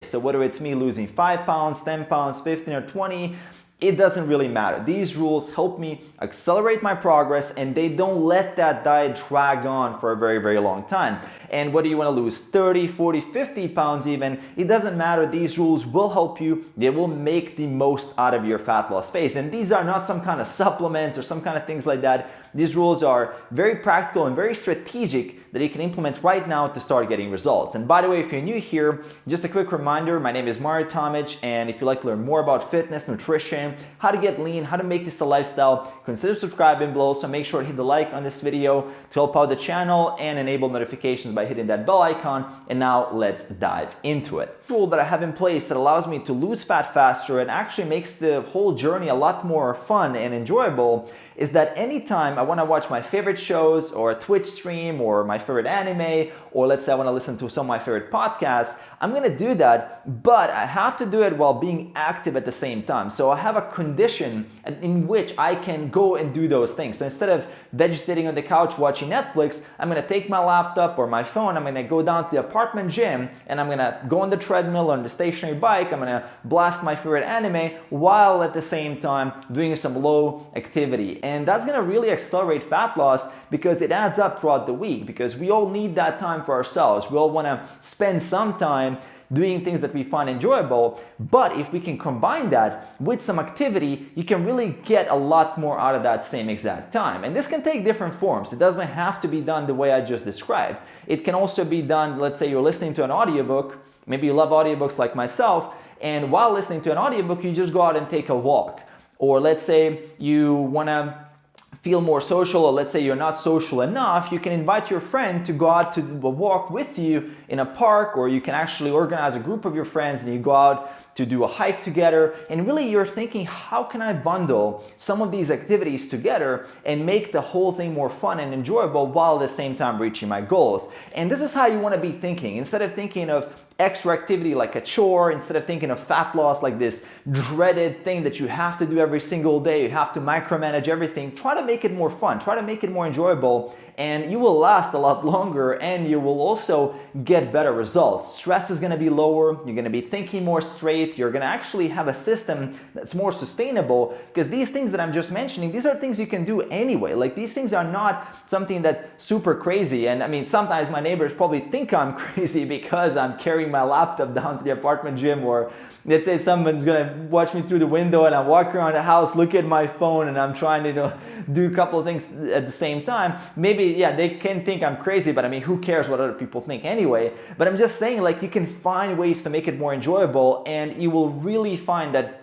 So whether it's me losing 5 pounds, 10 pounds, 15 or 20, it doesn't really matter. These rules help me accelerate my progress, and they don't let that diet drag on for a very, very long time. And whether you want to lose 30, 40, 50 pounds even, it doesn't matter. These rules will help you. They will make the most out of your fat loss phase. And these are not some kind of supplements or some kind of things like that. These rules are very practical and very strategic that you can implement right now to start getting results. And by the way, if you're new here, just a quick reminder, my name is Mario Tomic, and if you'd like to learn more about fitness, nutrition, how to get lean, how to make this a lifestyle, consider subscribing below. So make sure to hit the like on this video to help out the channel and enable notifications by hitting that bell icon. And now let's dive into it. The tool that I have in place that allows me to lose fat faster and actually makes the whole journey a lot more fun and enjoyable is that anytime I want to watch my favorite shows or a Twitch stream or my favorite anime, or let's say I want to listen to some of my favorite podcasts, I'm going to do that, but I have to do it while being active at the same time. So I have a condition in which I can go and do those things. So instead of vegetating on the couch watching Netflix, I'm going to take my laptop or my phone, I'm going to go down to the apartment gym, and I'm going to go on the treadmill or on the stationary bike, I'm going to blast my favorite anime while at the same time doing some low activity. And that's going to really accelerate fat loss because it adds up throughout the week, because we all need that time for ourselves. We all want to spend some time doing things that we find enjoyable, but if we can combine that with some activity, you can really get a lot more out of that same exact time. And this can take different forms. It doesn't have to be done the way I just described. It can also be done, let's say you're listening to an audiobook, maybe you love audiobooks like myself, and while listening to an audiobook, you just go out and take a walk. Or let's say you want to feel more social, or let's say you're not social enough, you can invite your friend to go out to a walk with you in a park, or you can actually organize a group of your friends and you go out to do a hike together. And really you're thinking, how can I bundle some of these activities together and make the whole thing more fun and enjoyable while at the same time reaching my goals? And this is how you want to be thinking. Instead of thinking of extra activity like a chore, instead of thinking of fat loss like this dreaded thing that you have to do every single day, you have to micromanage everything, try to make it more fun, try to make it more enjoyable, and you will last a lot longer and you will also get better results. Stress is going to be lower, you're going to be thinking more straight, you're going to actually have a system that's more sustainable, because these things that I'm just mentioning, these are things you can do anyway. Like, these things are not something that's super crazy. And I mean, sometimes my neighbors probably think I'm crazy because I'm carrying my laptop down to the apartment gym, or let's say someone's gonna watch me through the window and I'm walking around the house, look at my phone, and I'm trying to do a couple of things at the same time. Maybe, yeah, they can think I'm crazy, but I mean, who cares what other people think anyway? But I'm just saying, like, you can find ways to make it more enjoyable, and you will really find that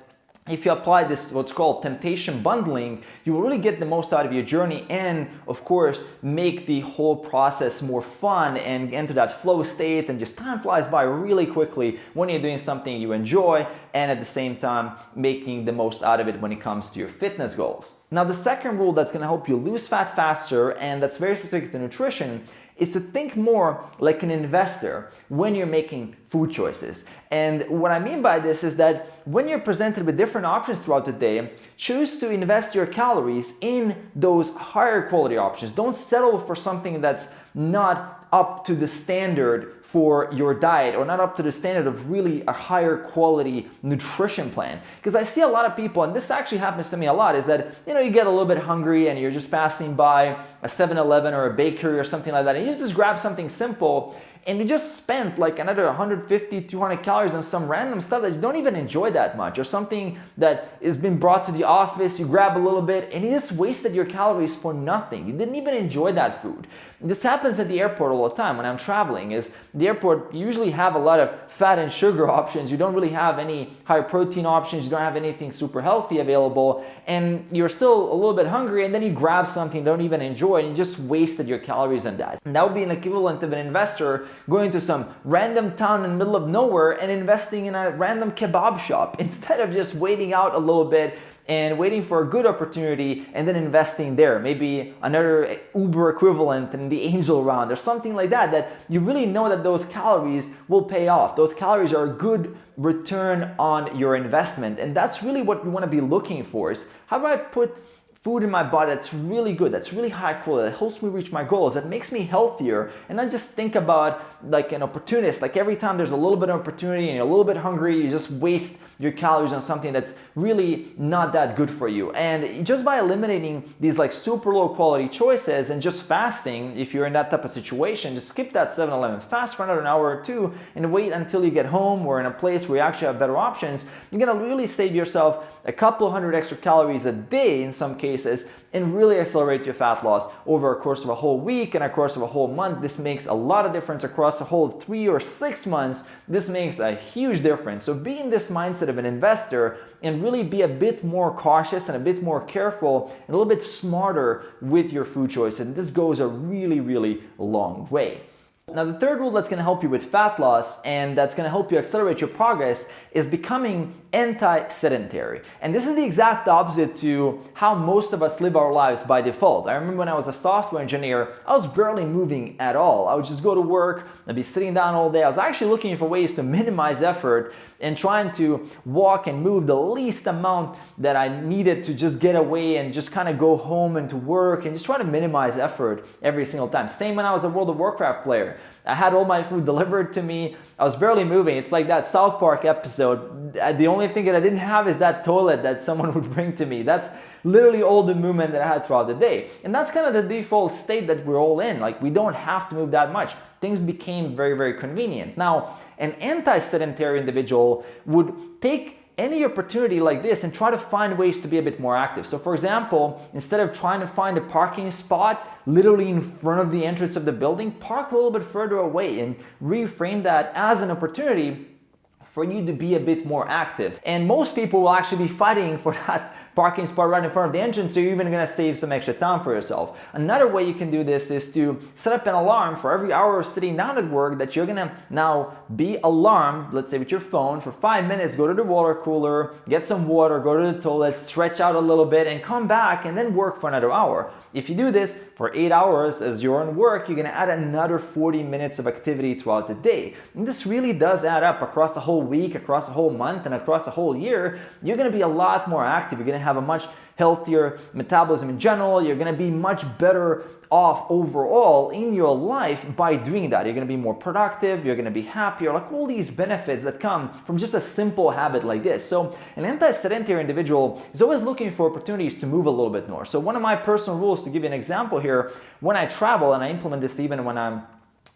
if you apply this, what's called temptation bundling, you will really get the most out of your journey, and of course make the whole process more fun and enter that flow state, and just time flies by really quickly when you're doing something you enjoy and at the same time making the most out of it when it comes to your fitness goals. Now, the second rule that's going to help you lose fat faster, and that's very specific to nutrition, is to think more like an investor when you're making food choices. And what I mean by this is that when you're presented with different options throughout the day, choose to invest your calories in those higher quality options. Don't settle for something that's not up to the standard for your diet, or not up to the standard of really a higher quality nutrition plan. Because I see a lot of people, and this actually happens to me a lot, is that, you know, you get a little bit hungry and you're just passing by a 7-Eleven or a bakery or something like that, and you just grab something simple, and you just spent like another 150, 200 calories on some random stuff that you don't even enjoy that much, or something that has been brought to the office, you grab a little bit, and you just wasted your calories for nothing. You didn't even enjoy that food. This happens at the airport all the time when I'm traveling. Is the airport, you usually have a lot of fat and sugar options. You don't really have any high protein options. You don't have anything super healthy available, and you're still a little bit hungry, and then you grab something you don't even enjoy, and you just wasted your calories on that. And that would be an equivalent of an investor going to some random town in the middle of nowhere and investing in a random kebab shop instead of just waiting out a little bit and waiting for a good opportunity and then investing there. Maybe another Uber equivalent in the angel round or something like that, that you really know that those calories will pay off. Those calories are a good return on your investment. And that's really what we want to be looking for, is how do I put food in my body that's really good, that's really high quality, that helps me reach my goals, that makes me healthier, and not just think about like an opportunist. Like every time there's a little bit of opportunity and you're a little bit hungry, you just waste your calories on something that's really not that good for you. And just by eliminating these like super low quality choices and just fasting, if you're in that type of situation, just skip that 7-Eleven, fast for another hour or two and wait until you get home or in a place where you actually have better options. You're gonna really save yourself a couple hundred extra calories a day in some cases and really accelerate your fat loss over a course of a whole week and a course of a whole month. This makes a lot of difference across a whole 3 or 6 months. This makes a huge difference. So be in this mindset of an investor and really be a bit more cautious and a bit more careful and a little bit smarter with your food choice. And this goes a really, really long way. Now, the third rule that's going to help you with fat loss and that's going to help you accelerate your progress is becoming anti-sedentary. And this is the exact opposite to how most of us live our lives by default. I remember when I was a software engineer, I was barely moving at all. I would just go to work, I'd be sitting down all day. I was actually looking for ways to minimize effort and trying to walk and move the least amount that I needed to just get away and just kind of go home and to work and just try to minimize effort every single time. Same when I was a World of Warcraft player. I had all my food delivered to me. I was barely moving. It's like that South Park episode. The only thing that I didn't have is that toilet that someone would bring to me. That's literally all the movement that I had throughout the day. And that's kind of the default state that we're all in. Like we don't have to move that much. Things became very, very convenient. Now, an anti-sedentary individual would take any opportunity like this and try to find ways to be a bit more active. So for example, instead of trying to find a parking spot literally in front of the entrance of the building, park a little bit further away and reframe that as an opportunity for you to be a bit more active. And most people will actually be fighting for that parking spot right in front of the entrance, so you're even gonna save some extra time for yourself. Another way you can do this is to set up an alarm for every hour of sitting down at work that you're gonna now be alarmed, let's say with your phone, for 5 minutes, go to the water cooler, get some water, go to the toilet, stretch out a little bit and come back and then work for another hour. If you do this for 8 hours as you're on work, you're gonna add another 40 minutes of activity throughout the day. And this really does add up across a whole week, across a whole month, and across a whole year. You're gonna be a lot more active. You're gonna have a much healthier metabolism in general. You're gonna be much better off overall in your life by doing that. You're gonna be more productive, you're gonna be happier, like all these benefits that come from just a simple habit like this. So an anti-sedentary individual is always looking for opportunities to move a little bit more. So one of my personal rules, to give you an example here, when I travel, and I implement this even when I'm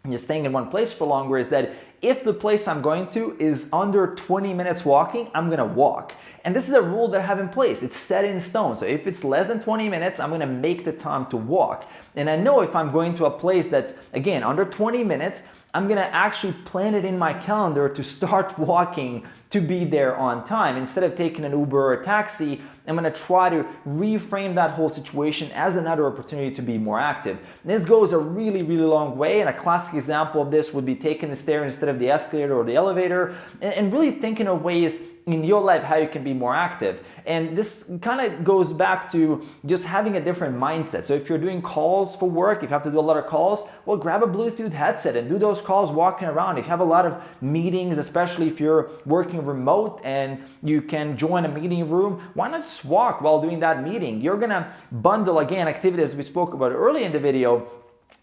just staying in one place for longer, is that if the place I'm going to is under 20 minutes walking, I'm gonna walk. And this is a rule that I have in place. It's set in stone. So if it's less than 20 minutes, I'm gonna make the time to walk. And I know if I'm going to a place that's, again, under 20 minutes, I'm gonna actually plan it in my calendar to start walking to be there on time. Instead of taking an Uber or a taxi, I'm gonna try to reframe that whole situation as another opportunity to be more active. And this goes a really, really long way. And a classic example of this would be taking the stairs instead of the escalator or the elevator, and really thinking of ways in your life how you can be more active. And this kind of goes back to just having a different mindset. So if you're doing calls for work, if you have to do a lot of calls, well, grab a Bluetooth headset and do those calls walking around. If you have a lot of meetings, especially if you're working remote and you can join a meeting room, why not just walk while doing that meeting? You're gonna bundle, again, activities we spoke about earlier in the video.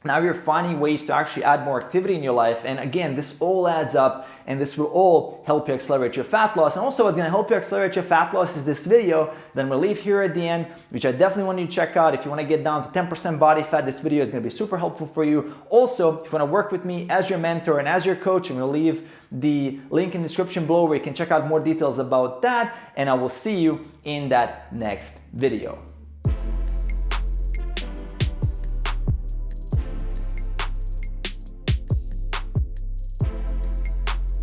Now you're finding ways to actually add more activity in your life. And again, this all adds up and this will all help you accelerate your fat loss. And also what's gonna help you accelerate your fat loss is this video. Then we'll leave here at the end, which I definitely want you to check out. If you wanna get down to 10% body fat, this video is gonna be super helpful for you. Also, if you wanna work with me as your mentor and as your coach, I'm gonna leave the link in the description below where you can check out more details about that. And I will see you in that next video.